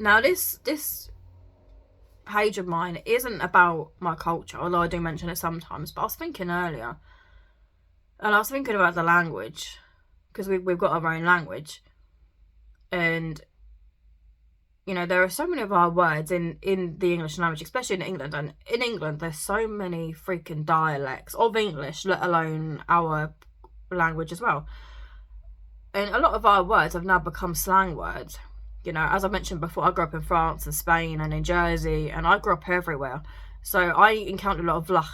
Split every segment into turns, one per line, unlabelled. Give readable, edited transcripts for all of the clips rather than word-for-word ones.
Now, this page of mine isn't about my culture, although I do mention it sometimes. But I was thinking earlier, and I was thinking about the language, because we've got our own language, and you know, there are so many of our words in the English language, especially in England. And in England, there's so many freaking dialects of English, let alone our language as well. And a lot of our words have now become slang words. You know, as I mentioned before, I grew up in France and Spain and in Jersey, and I grew up everywhere. So I encountered a lot of Vlach,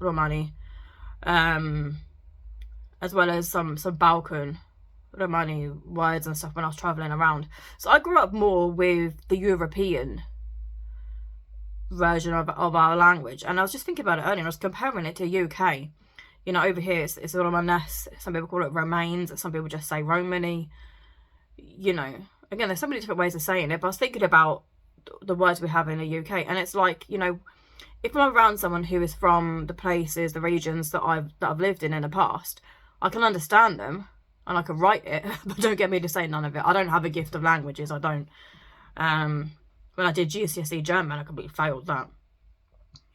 Romani, as well as some Balkan Romani words and stuff when I was travelling around. So I grew up more with the European version of our language. And I was just thinking about it earlier, I was comparing it to UK. You know, over here it's Romanes, some people call it Romains, some people just say Romani. You know, again, there's so many different ways of saying it, but I was thinking about the words we have in the UK, and it's like, you know, if I'm around someone who is from the places, the regions that I've lived in the past, I can understand them and I can write it, but don't get me to say none of it. I don't have a gift of languages. I don't. When I did GCSE German, I completely failed that.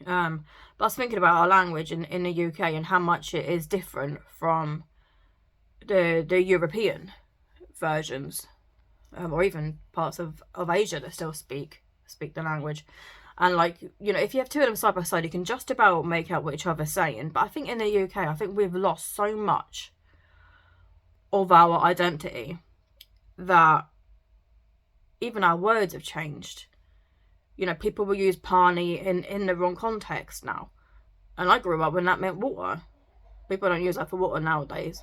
But I was thinking about our language in the UK and how much it is different from the European versions, or even parts of Asia that still speak the language. And like, you know, if you have two of them side by side, you can just about make out what each other's saying. But I think in the UK, I think we've lost so much of our identity that even our words have changed. You know, people will use pani in the wrong context now. And I grew up when that meant water. People don't use that for water nowadays.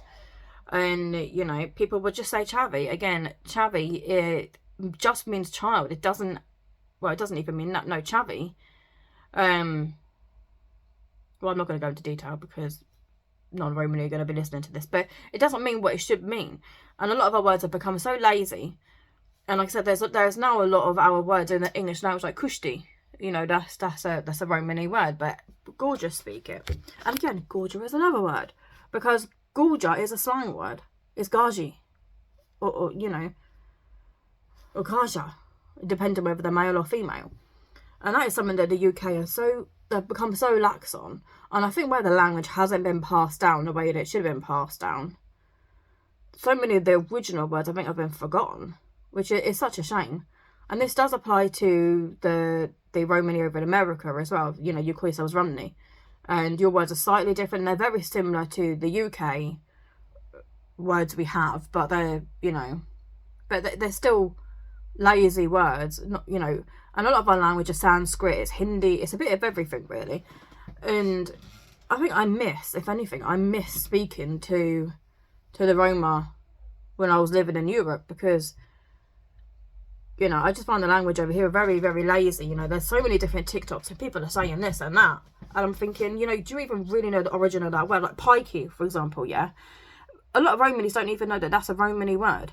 And, you know, people would just say chavi. Again, chavi, it just means child. It doesn't, well, it doesn't even mean that. No, chavi. Well, I'm not going to go into detail because non-Romani are going to be listening to this. But it doesn't mean what it should mean. And a lot of our words have become so lazy. And like I said, there's now a lot of our words in the English language, like kushti. You know, that's a Romani word, but gorgeous speak it. And again, gorgeous is another word, because gorja is a slang word. It's gaji, or you know, or kaja, depending whether they're male or female. And that is something that the UK they've become so lax on. And I think where the language hasn't been passed down the way that it should have been passed down, so many of the original words I think have been forgotten, which is such a shame. And this does apply to the Romani over in America as well. You know, you call yourselves Romani, and your words are slightly different. They're very similar to the UK words we have, but they're, you know, but they're still lazy words. Not, you know, and a lot of our language is Sanskrit, it's Hindi, it's a bit of everything really. And I think if anything, I miss speaking to the Roma when I was living in Europe, because, you know, I just find the language over here very, very lazy. You know, there's so many different TikToks and people are saying this and that. And I'm thinking, you know, do you even really know the origin of that word? Like pikey, for example, yeah? A lot of Romanis don't even know that that's a Romani word.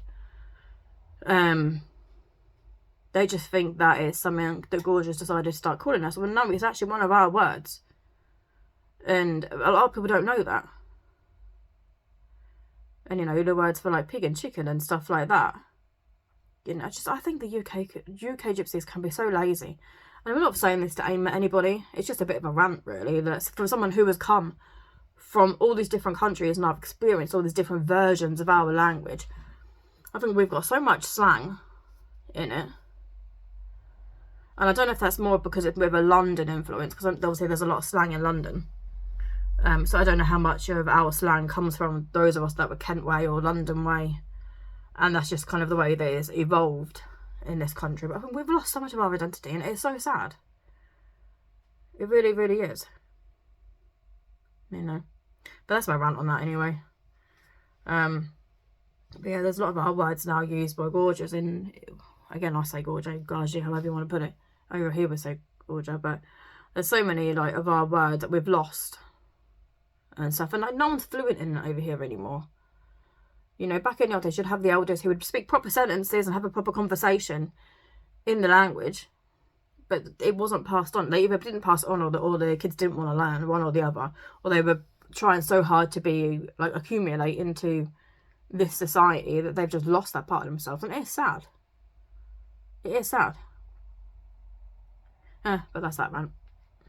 They just think that it's something that Gorgeous decided to start calling us. Well, no, it's actually one of our words. And a lot of people don't know that. And, you know, the words for like pig and chicken and stuff like that. You know, I think the UK gypsies can be so lazy. And I'm not saying this to aim at anybody. It's just a bit of a rant, really. That's from someone who has come from all these different countries and I've experienced all these different versions of our language. I think we've got so much slang in it. And I don't know if that's more because it's with a London influence, because obviously there's a lot of slang in London. So I don't know how much of our slang comes from those of us that were Kent way or London way. And that's just kind of the way that it's evolved in this country. But I think we've lost so much of our identity, and it's so sad. It really, really is. You know. But that's my rant on that anyway. But yeah, there's a lot of our words now used by Gorgeous in, again, I say Gorgia, Gaji, however you want to put it. Over here we say Gorgia, but there's so many like of our words that we've lost and stuff. And like, no one's fluent in it over here anymore. You know, back in the old days, you'd have the elders who would speak proper sentences and have a proper conversation in the language. But it wasn't passed on. They either didn't pass it on, or the kids didn't want to learn, one or the other. Or they were trying so hard to be, like, accumulate into this society that they've just lost that part of themselves. And it's sad. It is sad. But that's that, man.